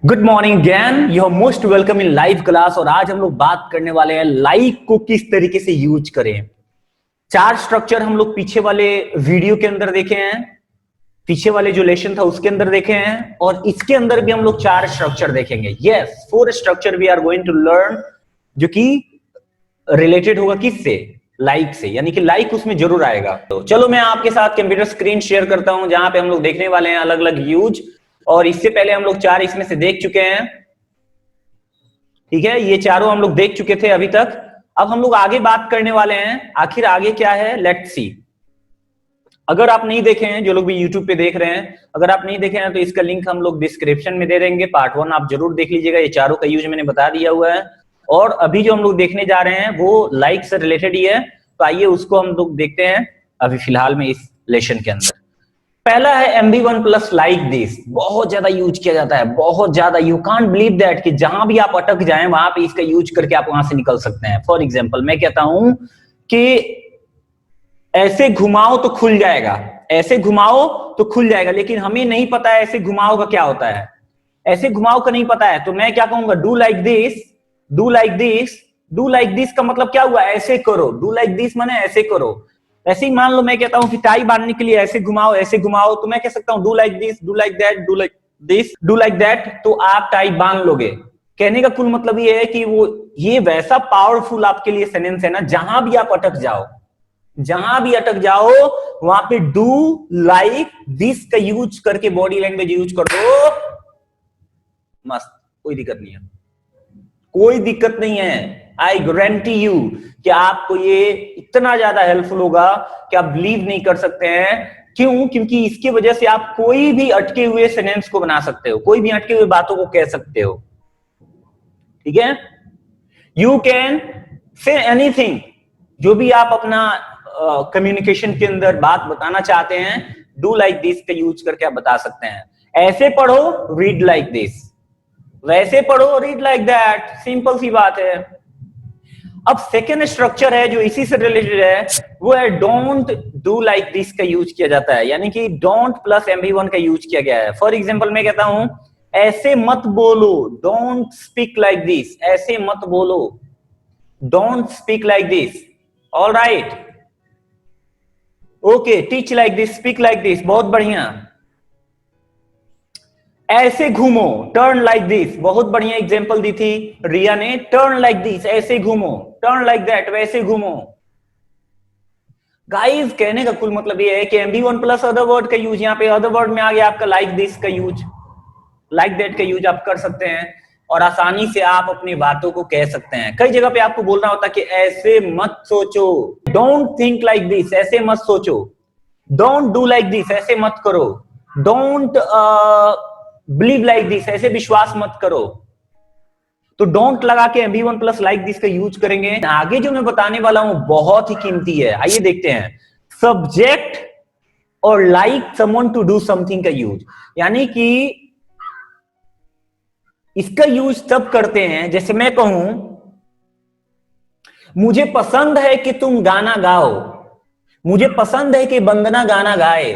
Good morning ज्ञान, you are most welcome in live class. और आज हम लोग बात करने वाले हैं लाइक को किस तरीके से यूज करें। चार स्ट्रक्चर हम लोग पीछे वाले वीडियो के अंदर देखे हैं, पीछे वाले जो लेसन था उसके अंदर देखे हैं, और इसके अंदर भी हम लोग चार स्ट्रक्चर देखेंगे। Yes, 4 structure we are going to learn, जो कि रिलेटेड होगा किससे? लाइक से, यानी कि लाइक उसमें जरूर आएगा। तो चलो मैं आपके साथ कंप्यूटर स्क्रीन शेयर करता हूं, जहां पे हम लोग देखने वाले हैं अलग अलग यूज। और इससे पहले हम लोग चार इसमें से देख चुके हैं, ठीक है, ये चारों हम लोग देख चुके थे अभी तक। अब हम लोग आगे बात करने वाले हैं, आखिर आगे क्या है, लेट्स सी। अगर आप नहीं देखे हैं, जो लोग भी यूट्यूब पे देख रहे हैं, अगर आप नहीं देखे हैं तो इसका लिंक हम लोग डिस्क्रिप्शन में दे देंगे। पार्ट 1 आप जरूर देख लीजिएगा, ये चारों का यूज मैंने बता दिया हुआ है। और अभी जो हम लोग देखने जा रहे हैं वो लाइक से रिलेटेड ही है, तो आइए उसको हम लोग देखते हैं अभी फिलहाल में इस लेसन के अंदर। पहला है MB1 प्लस लाइक दिस। बहुत ज्यादा यूज किया जाता है, बहुत ज्यादा। यू कांट बिलीव दैट कि जहां भी आप अटक जाएं वहां पे इसका यूज करके आप वहां से निकल सकते हैं। फॉर एग्जाम्पल मैं कहता हूं कि ऐसे घुमाओ तो खुल जाएगा, ऐसे घुमाओ तो खुल जाएगा, लेकिन हमें नहीं पता है ऐसे घुमाओ का क्या होता है। ऐसे घुमाओ का नहीं पता है, तो मैं क्या कहूंगा, do like this, do like this. Do like this का मतलब क्या हुआ? ऐसे करो। डू लाइक दिस माने ऐसे करो। ऐसे ही मान लो मैं कहता हूं कि टाई बांधने के लिए ऐसे घुमाओ, ऐसे घुमाओ, तो मैं कह सकता हूं do like this, do like that, do like this, do like that, तो आप टाई बांध लोगे। कहने का कुल मतलब ये है कि वो ये वैसा पावरफुल आपके लिए सेंटेंस है ना, जहां भी आप अटक जाओ, जहां भी अटक जाओ वहां पे डू लाइक दिस का यूज करके बॉडी लैंग्वेज यूज कर दो, मस्त, कोई दिक्कत नहीं है, कोई दिक्कत नहीं है। आई गारंटी यू कि आपको ये इतना ज्यादा हेल्पफुल होगा कि आप बिलीव नहीं कर सकते हैं। क्यों? क्योंकि इसकी वजह से आप कोई भी अटके हुए सेंटेंस को बना सकते हो, कोई भी अटके हुए बातों को कह सकते हो, ठीक है। यू कैन से एनीथिंग, जो भी आप अपना कम्युनिकेशन के अंदर बात बताना चाहते हैं, डू लाइक दिस का यूज करके आप बता सकते हैं। ऐसे पढ़ो, रीड लाइक दिस, वैसे पढ़ो, रीड लाइक दैट, सिंपल सी बात है। अब सेकेंड स्ट्रक्चर है जो इसी से रिलेटेड है, वो है डोंट डू लाइक दिस का यूज किया जाता है, यानी कि डोंट प्लस MB1 का यूज किया गया है। फॉर एग्जाम्पल मैं कहता हूं ऐसे मत बोलो, डोंट स्पीक लाइक दिस, ऐसे मत बोलो, don't speak like this. All right, okay, teach like this, speak like this, बहुत बढ़िया। ऐसे घूमो, टर्न लाइक दिस, बहुत बढ़िया एग्जांपल दी थी रिया ने, टर्न लाइक दिस, ऐसे घूमो, टर्न लाइक दैट, वैसे घूमो। गाइस कहने का कुल मतलब ये है कि MB1 प्लस अदर वर्ड का यूज, यहाँ पे अदर वर्ड में आ गया आपका लाइक दिस का यूज, लाइक दैट का यूज आप कर सकते हैं, और आसानी से आप अपनी बातों को कह सकते हैं। कई जगह पे आपको बोलना होता है कि ऐसे मत सोचो, डोंट थिंक लाइक दिस, ऐसे मत सोचो, डोंट डू लाइक दिस, ऐसे मत करो, डोंट बिलीव लाइक दिस, ऐसे विश्वास मत करो। तो डोंट लगा के MB1 प्लस लाइक दिस का यूज करेंगे। आगे जो मैं बताने वाला हूं बहुत ही कीमती है, आइए देखते हैं। सब्जेक्ट और like someone to do something का यूज, यानी कि इसका यूज तब करते हैं, जैसे मैं कहूं मुझे पसंद है कि तुम गाना गाओ, मुझे पसंद है कि वंदना गाना गाए,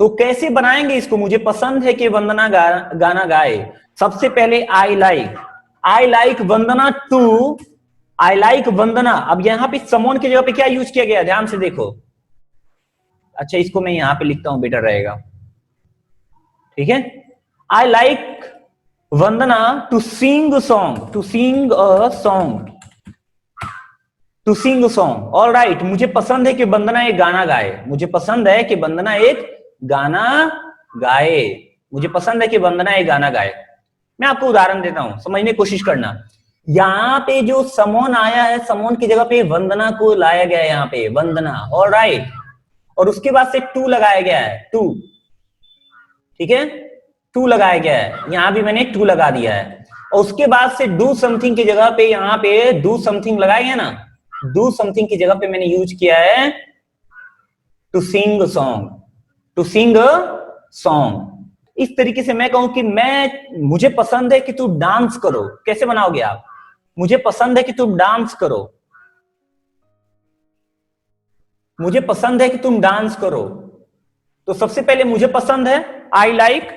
तो कैसे बनाएंगे इसको? मुझे पसंद है कि वंदना गाना गाए। सबसे पहले I like Vandana too, I like Vandana. अब यहां पे समवन की जगह पे क्या यूज किया गया, ध्यान से देखो। अच्छा, इसको मैं यहां पे लिखता हूं, बेटर रहेगा, ठीक है। I like Vandana to sing song, to sing a song, to sing song. All right, मुझे पसंद है कि वंदना एक गाना गाए, मुझे पसंद है कि वंदना एक गाना गाए, मुझे पसंद है कि वंदना एक गाना गाए। मैं आपको उदाहरण देता हूं, समझने की कोशिश करना। यहां पे जो समोन आया है, समोन की जगह पे वंदना को लाया गया है, यहां पे वंदना, ऑल राइट, और उसके बाद से टू लगाया गया है, टू, ठीक है, टू लगाया गया है, यहां भी मैंने टू लगा दिया है। और उसके बाद से डू समथिंग की जगह पे यहां पे डू समथिंग लगाया गया ना, डू समथिंग की जगह पे मैंने यूज किया है to sing song, to sing song. इस तरीके से मैं कहूं कि मुझे पसंद है कि तुम डांस करो, कैसे बनाओगे आप? मुझे पसंद है कि तुम डांस करो, मुझे पसंद है कि तुम डांस करो। तो सबसे पहले मुझे पसंद है, आई लाइक,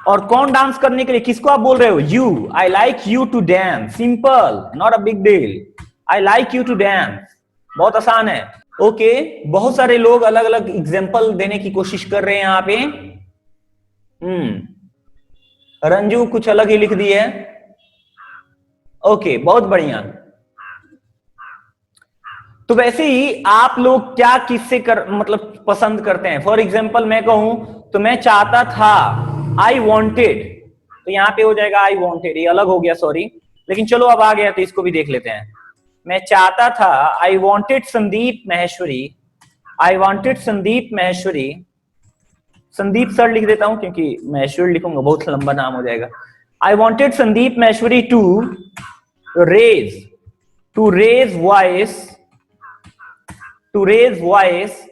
और कौन डांस करने के लिए, किसको आप बोल रहे हो? You. I like you to dance, simple, not a big deal. I like you to dance, बहुत आसान है। ओके, बहुत सारे लोग अलग अलग एग्जाम्पल देने की कोशिश कर रहे हैं यहाँ पे। रंजू कुछ अलग ही लिख दी है। ओके, बहुत बढ़िया। तो वैसे ही आप लोग क्या किससे मतलब पसंद करते हैं? फॉर एग्जाम्पल मैं कहूं तो मैं चाहता था, आई वॉन्टेड, तो यहां पे हो जाएगा आई वॉन्टेड, ये अलग हो गया, सॉरी, लेकिन चलो अब आ गया तो इसको भी देख लेते हैं। मैं चाहता था, आई वॉन्टेड संदीप महेश्वरी, आई वॉन्टेड संदीप महेश्वरी, संदीप सर लिख देता हूं क्योंकि महेश्वरी लिखूंगा बहुत लंबा नाम हो जाएगा। I wanted Sandeep Maheshwari to raise voice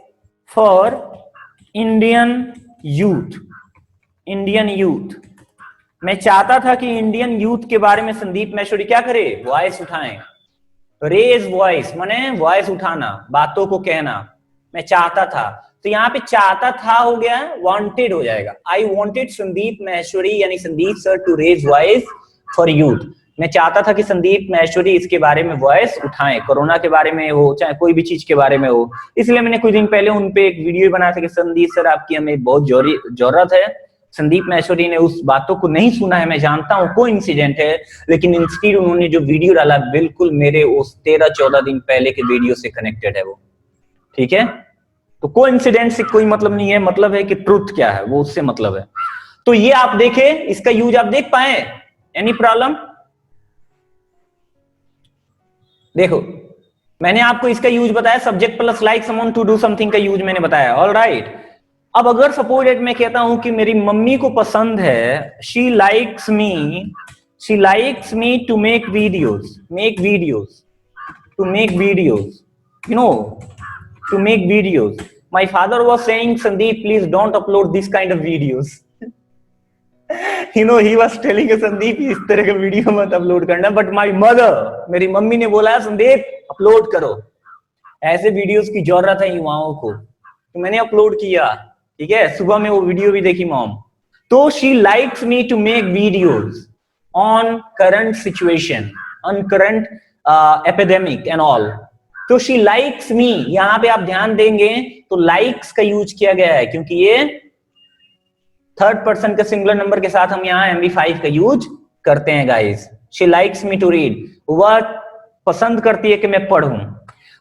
for Indian youth. मैं चाहता था कि इंडियन यूथ के बारे में संदीप महेश्वरी क्या करे? वॉइस उठाएं। रेज वॉइस माने वॉइस उठाना, बातों को कहना। मैं चाहता था, तो यहाँ पे चाहता था हो गया, वांटेड हो जाएगा। आई वांटेड संदीप महेश्वरी यानी Sandeep sir to raise voice for youth. मैं चाहता था कि संदीप महेश्वरी इसके बारे में वॉइस उठाएं, कोरोना के बारे में हो चाहे कोई भी चीज के बारे में हो। इसलिए मैंने कुछ दिन पहले उनपे एक वीडियो बनाया था कि संदीप सर आपकी हमें बहुत जरूरत है। संदीप महेश्वरी ने उस बातों को नहीं सुना है, मैं जानता हूं कोई इंसिडेंट है, लेकिन इंस्टीड उन्होंने जो वीडियो डाला बिल्कुल मेरे उस 13-14 दिन पहले के वीडियो से कनेक्टेड है वो। ठीक है, तो कोई इंसिडेंट से कोई मतलब नहीं है, मतलब है कि ट्रुथ क्या है वो, उससे मतलब है। तो ये आप देखे, इसका यूज आप देख पाए? Any problem? देखो, मैंने आपको इसका यूज बताया, subject plus like someone to do something का यूज मैंने बताया। All right. अब अगर सपोज इट मैं कहता हूं कि मेरी मम्मी को पसंद है, she likes me to make videos, to make videos. My father was saying, Sandeep, please don't upload this kind of videos. He was telling Sandeep, इस तरह का वीडियो मत अपलोड करना, but my mother, मेरी mummy ने बोला, Sandeep upload करो, ऐसे वीडियोस की जरूरत है युवाओं को। तो मैंने अपलोड किया। ठीक है, सुबह में वो वीडियो भी देखी मॉम। तो she likes me to make videos on current situation, on current epidemic and all. तो she likes me, यहां पे आप ध्यान देंगे तो likes का यूज किया गया है क्योंकि ये थर्ड पर्सन के सिंगुलर नंबर के साथ हम यहाँ MB5 का यूज करते हैं guys. she likes me to read, वह पसंद करती है कि मैं पढ़ूं।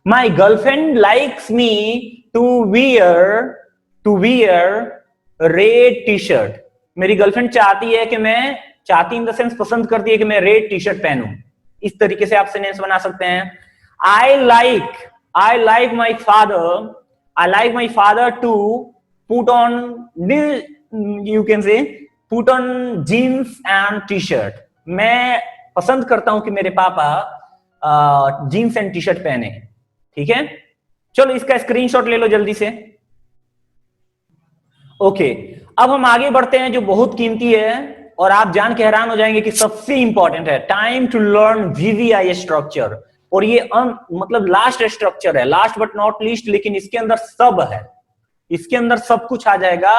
my girlfriend likes me to wear red t-shirt, मेरी गर्लफ्रेंड चाहती है कि मैं, चाहती इन द सेंस पसंद करती है कि मैं रेड टी शर्ट पहनूं। इस तरीके से आप सेंटेंस बना सकते हैं। I like my father to put on this, you can say put on jeans and t-shirt. मैं पसंद करता हूं कि मेरे पापा जीन्स एंड टी शर्ट पहने। ठीक है, चलो इसका स्क्रीनशॉट ले लो जल्दी से। ओके, अब हम आगे बढ़ते हैं जो बहुत कीमती है और आप जान के हैरान हो जाएंगे कि सबसे इंपॉर्टेंट है, time to learn VVI structure. और ये मतलब लास्ट स्ट्रक्चर है, लास्ट बट नॉट लीस्ट, लेकिन इसके अंदर सब है, इसके अंदर सब कुछ आ जाएगा।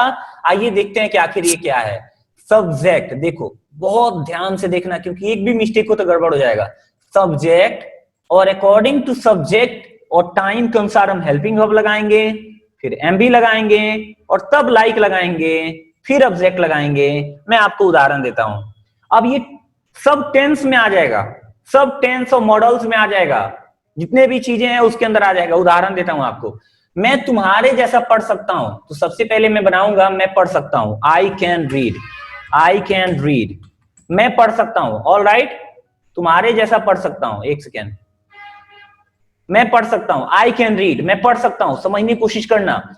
आइए देखते हैं कि आखिर ये क्या है। सब्जेक्ट, देखो बहुत ध्यान से देखना क्योंकि एक भी मिस्टेक हो तो गड़बड़ हो जाएगा। सब्जेक्ट, और अकॉर्डिंग टू सब्जेक्ट और टाइम के अनुसार हम हेल्पिंग वर्ब लगाएंगे, फिर MB लगाएंगे और तब लाइक लगाएंगे, फिर ऑब्जेक्ट लगाएंगे। मैं आपको उदाहरण देता हूं। अब ये सब टेंस में आ जाएगा, सब टेंस और मॉडल्स में आ जाएगा, जितने भी चीजें हैं उसके अंदर आ जाएगा। उदाहरण देता हूं आपको, मैं तुम्हारे जैसा पढ़ सकता हूं, तो सबसे पहले मैं बनाऊंगा मैं पढ़ सकता हूं, आई कैन रीड, मैं पढ़ सकता हूं। ऑल राइट, तुम्हारे जैसा पढ़ सकता हूं, एक सेकेंड, मैं पढ़ सकता हूं, आई कैन रीड, मैं पढ़ सकता हूं। समझने की कोशिश करना,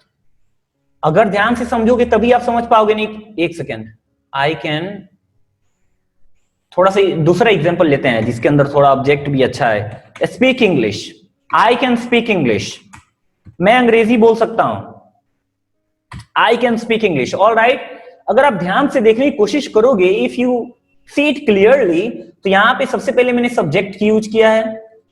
अगर ध्यान से समझोगे तभी आप समझ पाओगे, नहीं एक सेकेंड, आई कैन, थोड़ा सा दूसरा एग्जांपल लेते हैं जिसके अंदर थोड़ा ऑब्जेक्ट भी अच्छा है। Speak English, I can speak English, मैं अंग्रेजी बोल सकता हूं, I can speak English. All right, अगर आप ध्यान से देखने की कोशिश करोगे, if you see it clearly, तो यहां पे सबसे पहले मैंने सब्जेक्ट की यूज किया है,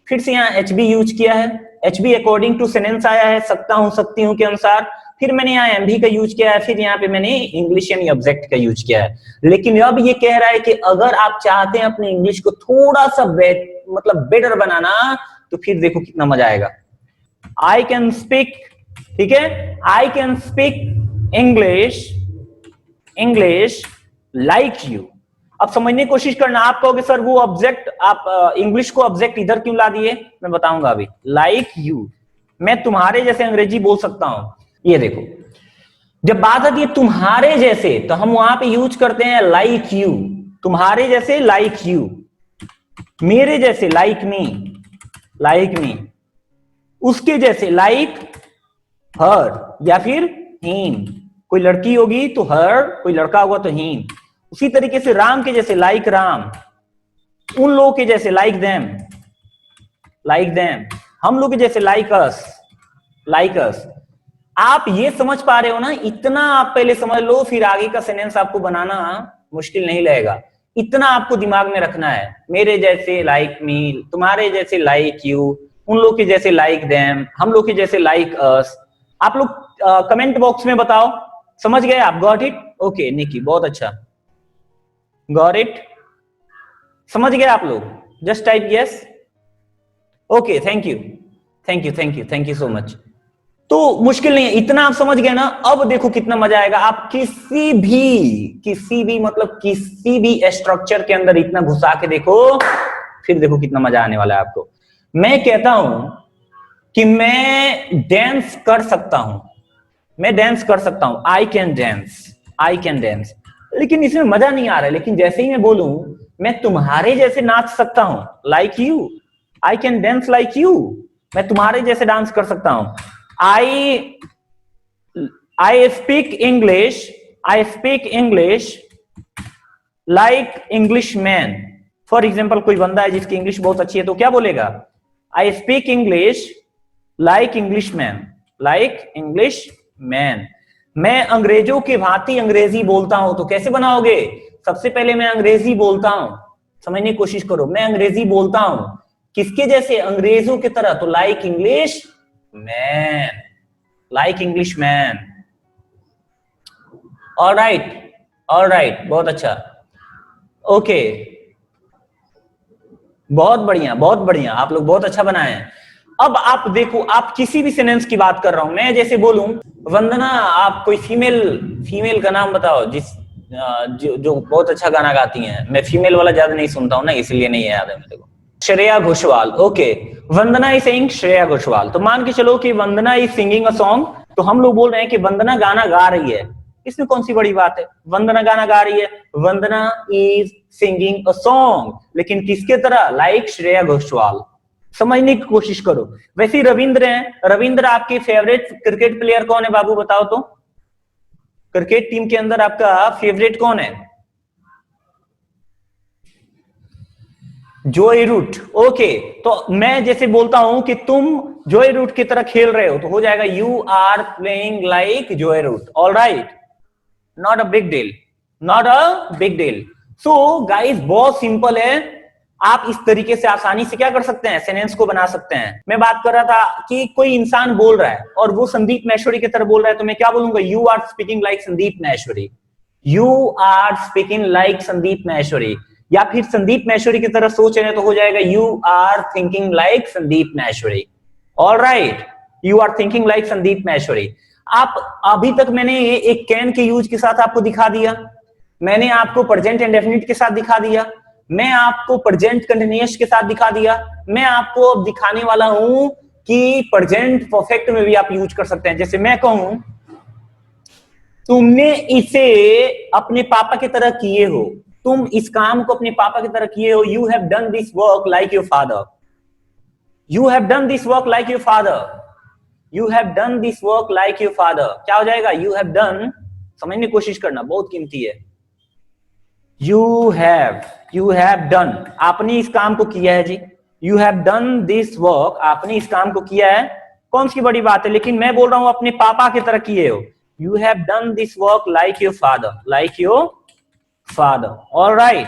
फिर से यहाँ HB यूज किया है। HB अकॉर्डिंग टू सेंटेंस आया है, सकता हूं सकती हूं के अनुसार, फिर मैंने यहाँ एम भी का यूज किया है, फिर यहाँ पे मैंने इंग्लिश यानी ऑब्जेक्ट का यूज किया है। लेकिन अब ये कह रहा है कि अगर आप चाहते हैं अपने इंग्लिश को थोड़ा सा मतलब बेटर बनाना, तो फिर देखो कितना मजा आएगा। आई कैन स्पीक, ठीक है, I can speak English like you. अब समझने की कोशिश करना। आप कहोगे सर वो ऑब्जेक्ट, आप इंग्लिश को ऑब्जेक्ट इधर क्यों ला दिए, मैं बताऊंगा अभी। लाइक यू, मैं तुम्हारे जैसे अंग्रेजी बोल सकता हूं। ये देखो, जब बात आती है तुम्हारे जैसे, तो हम वहां पे यूज करते हैं लाइक यू। तुम्हारे जैसे लाइक यू, मेरे जैसे लाइक मी, उसके जैसे लाइक हर या फिर हिम। कोई लड़की होगी तो हर, कोई लड़का होगा तो हिम। उसी तरीके से राम के जैसे लाइक राम, उन लोगों के जैसे लाइक देम, हम लोग के जैसे लाइक अस। आप ये समझ पा रहे हो ना? इतना आप पहले समझ लो, फिर आगे का सेंटेंस आपको बनाना मुश्किल नहीं लगेगा। इतना आपको दिमाग में रखना है। मेरे जैसे लाइक मी, तुम्हारे जैसे लाइक यू, उन लोग के जैसे लाइक देम, हम लोग के जैसे लाइक अस। आप लोग कमेंट बॉक्स में बताओ, समझ गए आप? Got it? ओके निकी, बहुत अच्छा, गॉट इट, समझ गए आप लोग? Just type yes. Okay, thank you so much. तो मुश्किल नहीं है, इतना आप समझ गए ना? अब देखो कितना मजा आएगा। आप किसी भी स्ट्रक्चर के अंदर इतना घुसा के देखो, फिर देखो कितना मजा आने वाला है आपको। मैं कहता हूं कि मैं डांस कर सकता हूं, आई कैन डांस, लेकिन इसमें मजा नहीं आ रहा है। लेकिन जैसे ही मैं बोलूं मैं तुम्हारे जैसे नाच सकता हूं, like you, I can dance like you, मैं तुम्हारे जैसे डांस कर सकता हूं। I speak English like Englishman। For example, कोई बंदा है जिसकी इंग्लिश बहुत अच्छी है, तो क्या बोलेगा? I speak English like Englishman। मैं अंग्रेजों के भांति अंग्रेजी बोलता हूं, तो कैसे बनाओगे? सबसे पहले मैं अंग्रेजी बोलता हूं, समझने की कोशिश करो। मैं अंग्रेजी बोलता हूं, किसके जैसे? अंग्रेजों की तरह, तो लाइक इंग्लिश मैन, ऑलराइट, बहुत अच्छा, ओके, बहुत बढ़िया, आप लोग बहुत अच्छा बनाए हैं। अब आप देखो, आप किसी भी सेंटेंस की बात कर रहा हूं मैं, जैसे बोलूं वंदना, आप कोई फीमेल का नाम बताओ जो बहुत अच्छा गाना गाती हैं। मैं फीमेल वाला ज्यादा नहीं सुनता हूं ना, इसलिए नहीं याद है मेरे को। Shreya Ghoshal, okay, Vandana is singing Shreya Ghoshal. तो मान के चलो कि वंदना इज सिंगिंग अ सॉन्ग, तो हम लोग बोल रहे हैं कि वंदना गाना गा रही है। इसमें कौन सी बड़ी बात है? वंदना गाना गा रही है, वंदना इज सिंगिंग अ सॉन्ग, लेकिन किसके तरह? लाइक श्रेया घोषाल। समझने की कोशिश करो। वैसे ही रविंद्र हैं, रविंद्र आपके फेवरेट क्रिकेट प्लेयर कौन है बाबू, बताओ तो? क्रिकेट टीम के अंदर आपका फेवरेट कौन है? जोई रूट, ओके। तो मैं जैसे बोलता हूं कि तुम जोई रूट की तरह खेल रहे हो, तो हो जाएगा you are playing like Joe Root. Alright, not a big deal. So guys, बहुत सिंपल है। आप इस तरीके से आसानी से क्या कर सकते हैं? सेंटेंस को बना सकते हैं। मैं बात कर रहा था कि कोई इंसान बोल रहा है और वो संदीप महेश्वरी की तरह बोल रहा है, तो मैं क्या बोलूंगा? You are speaking like Sandeep Maheshwari, या फिर संदीप महेश्वरी की तरह सोच रहे हैं, तो हो जाएगा you are thinking like Sandeep Maheshwari. Alright, you are thinking like Sandeep Maheshwari. आप अभी तक मैंने एक कैन के यूज के साथ आपको दिखा दिया, मैंने आपको प्रेजेंट इंडेफिनिट के साथ दिखा दिया, मैं आपको प्रेजेंट कंटिन्यूअस के साथ दिखा दिया, मैं आपको अब दिखाने वाला हूं कि प्रेजेंट परफेक्ट में भी आप यूज कर सकते हैं। जैसे मैं कहूं तुमने इसे अपने पापा की तरह किए हो, तुम इस काम को अपने पापा की तरह किए हो। You have done this work like your father, क्या हो जाएगा? यू हैव डन, समझने की कोशिश करना, बहुत कीमती है। यू हैव डन, आपने इस काम को किया है जी। You have done this work, आपने इस काम को किया है। कौन सी बड़ी बात है? लेकिन मैं बोल रहा हूं अपने पापा की तरह किए हो। You have done this work like your father, all right,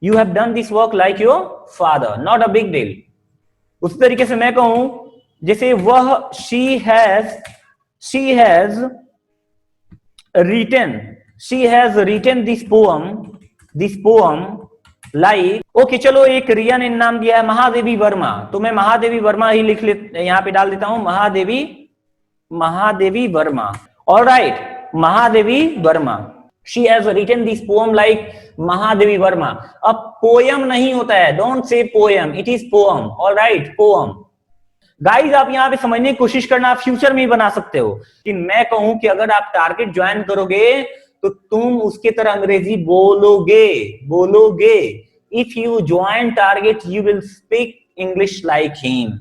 you have done this work like your father, not a big deal. उसी तरीके से मैं कहूं, जैसे वह she she has written this poem like okay चलो एक रिया ने नाम दिया है महादेवी वर्मा, तो मैं महादेवी वर्मा ही लिख ले यहां पे डाल देता हूं, Mahadevi Verma. Alright, Mahadevi Verma, she has written this poem like Mahadevi Verma. अब पोएम नहीं होता है, don't say poem, it is poem. Alright, poem. Guys आप यहां पे समझने की कोशिश करना, आप फ्यूचर में ही बना सकते हो कि मैं कहूं कि अगर आप टारगेट ज्वाइन करोगे तो तुम उसके तरह अंग्रेजी बोलोगे। If you join target you will speak English like him.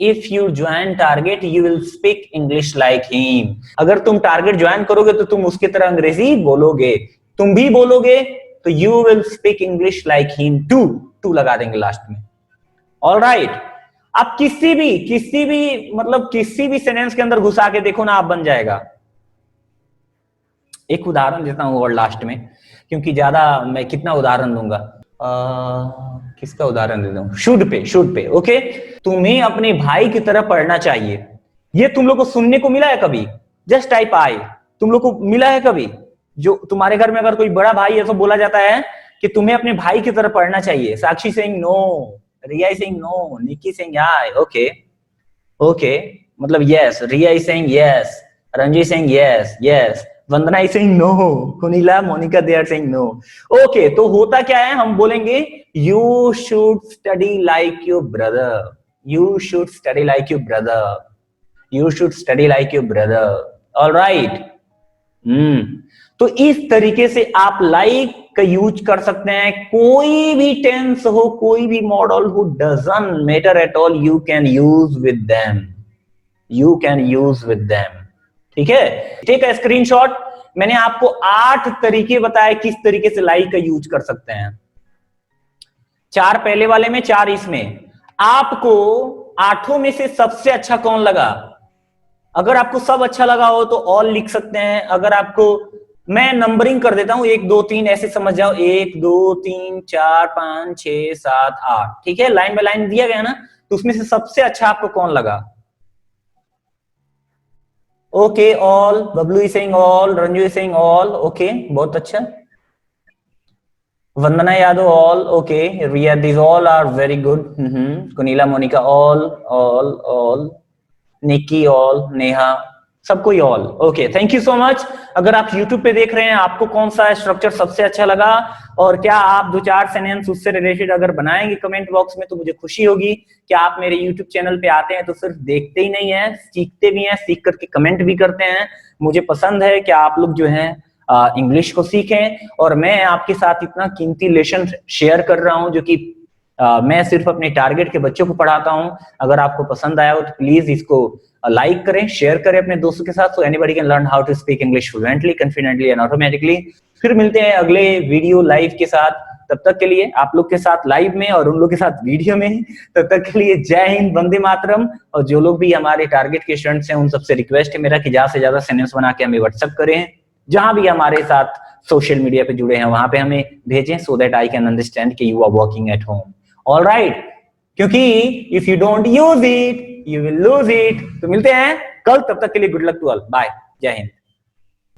If you join target, you will speak English like him. अगर तुम टारगेट ज्वाइन करोगे तो तुम उसकी तरह अंग्रेजी बोलोगे, तुम भी बोलोगे तो you will speak English like him too. Too लगा देंगे लास्ट में। All right, आप किसी भी सेंटेंस के अंदर घुसा के देखो ना, आप बन जाएगा। एक उदाहरण देता हूं और लास्ट में, क्योंकि ज्यादा मैं कितना उदाहरण दूंगा, किसका उदाहरण देता हूं, शुड पे। ओके, तुम्हें अपने भाई की तरह पढ़ना चाहिए। ये तुम लोग को सुनने को मिला है कभी? जस्ट टाइप आई, तुम लोग को मिला है कभी? जो तुम्हारे घर में अगर कोई बड़ा भाई है तो बोला जाता है कि तुम्हें अपने भाई की तरह पढ़ना चाहिए। Sakshi saying no, Riya is saying no, Niki saying aye. Okay, मतलब yes, Riya is saying yes, Ranji saying yes, Vandana is saying no, Kunila, Monika they are saying no. Okay, तो होता क्या है, हम बोलेंगे you should study like your brother, you should study like your brother, you should study like your brother. Alright, तो इस तरीके से आप लाइक का यूज कर सकते हैं। कोई भी टेंस हो, कोई भी मॉडल हो, doesn't matter at all, you can use with them. ठीक है, टेक अ स्क्रीनशॉट। मैंने आपको 8 तरीके बताए किस तरीके से लाइक का यूज कर सकते हैं। 4 पहले वाले में, 4 इसमें। आपको 8 में से सबसे अच्छा कौन लगा? अगर आपको सब अच्छा लगा हो तो ऑल लिख सकते हैं। अगर आपको, मैं नंबरिंग कर देता हूं, 1 2 3 ऐसे समझ जाओ, 1 2 3 4 5 6 7 8। ठीक है, लाइन बाय लाइन दिया गया ना, तो उसमें से सबसे अच्छा आपको कौन लगा? Okay, all, Bablu is saying all, Ranju is saying all. Okay, बहुत अच्छा। Vandana Yadav all. Okay, Riya, this all are very good. Kunila, Monika all, Niki all, Neha, सबको all. Okay, thank you so much. अगर आप YouTube पे देख रहे हैं, आपको कौन सा स्ट्रक्चर सबसे अच्छा लगा और क्या आप 2-4 सेंटेंस उससे रिलेटेड अगर बनाएंगे कमेंट बॉक्स में तो मुझे खुशी होगी। कि आप मेरे YouTube चैनल पे आते हैं तो सिर्फ देखते ही नहीं है, सीखते भी हैं, सीख करके कमेंट भी करते हैं। मुझे पसंद है कि आप लोग जो है इंग्लिश को सीखें, और मैं आपके साथ इतना कीमती लेसन शेयर कर रहा हूं जो कि मैं सिर्फ अपने टारगेट के बच्चों को पढ़ाता हूं। अगर आपको पसंद आया हो तो प्लीज इसको लाइक करें, शेयर करें अपने दोस्तों के साथ, so anybody can learn how to speak English fluently, confidently and automatically. फिर मिलते हैं अगले वीडियो लाइव के साथ। तब तक के लिए आप लोग के साथ लाइव में और उन लोग के साथ वीडियो में, तब तक के लिए जय हिंद, वंदे मातरम। और जो लोग भी हमारे टारगेट के स्टूडेंट्स हैं उन सबसे रिक्वेस्ट है मेरा कि ज्यादा से ज्यादा सेंटेंस बना के हमें व्हाट्सएप करें। जहां भी हमारे साथ सोशल मीडिया पे जुड़े हैं वहां पे हमें भेजें, so that I can understand कि you are working at home. Alright, क्योंकि if you don't use it you will lose it. तो मिलते हैं कल, तब तक के लिए good luck to all, bye, जय हिंद।